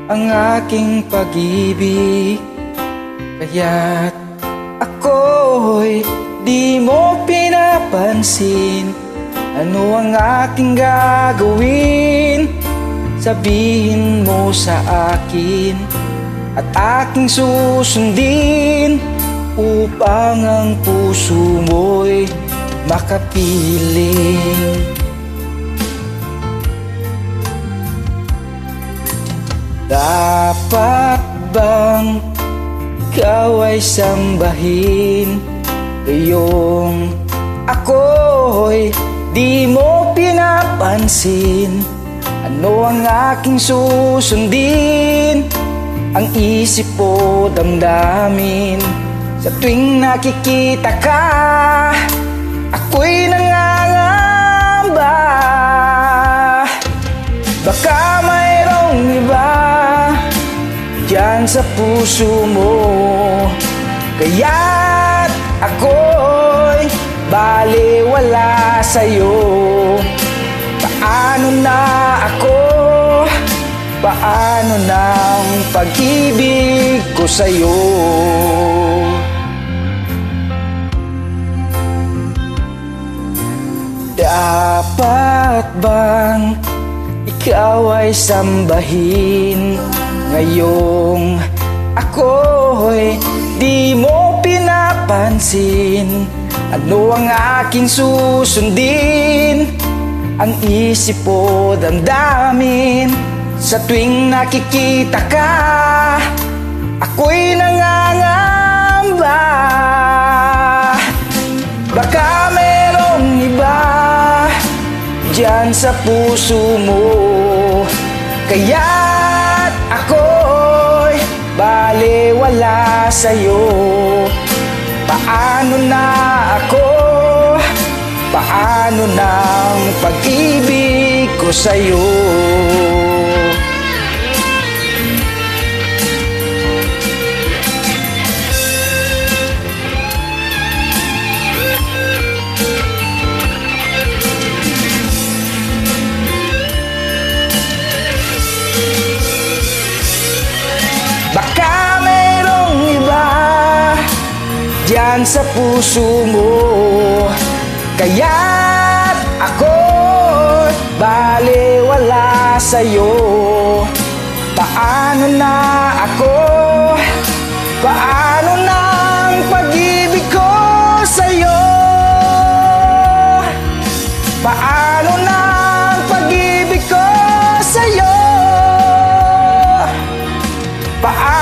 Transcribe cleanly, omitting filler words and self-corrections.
ang aking pag-ibig, kaya't ako'y di mo pinapansin. Ano ang aking gagawin? Sabihin mo sa akin at aking susundin, upang ang puso mo'y makapiling. Dapat bang ikaw ay sambahin, gayong ako'y di mo pinapansin? Ano ang aking susundin? Ang isip o damdamin, sa tuwing nakikita ka, ako'y nangangamba. Baka mayroong iba diyan sa puso mo, kaya't ako'y baliwala sa'yo. Paano na ako? Paano na ang pag-ibig ko sa'yo? Dapat bang ikaw ay sambahin, ngayong ako'y di mo pinapansin? Ano ang aking susundin? Ang isip o damdamin, sa tuwing nakikita ka, ako'y nangangamba. Baka merong iba diyan sa puso mo, kaya't ako'y baliwala sa'yo. Paano na ako? Paano na ang pag-ibig ko sa'yo? Baka mayroong iba diyan sa puso mo, kaya't ako'y baliwala sa'yo. Paano na ako? Paano na ang pag-ibig ko sa'yo? Paano na ang pag-ibig ko sa'yo? Paano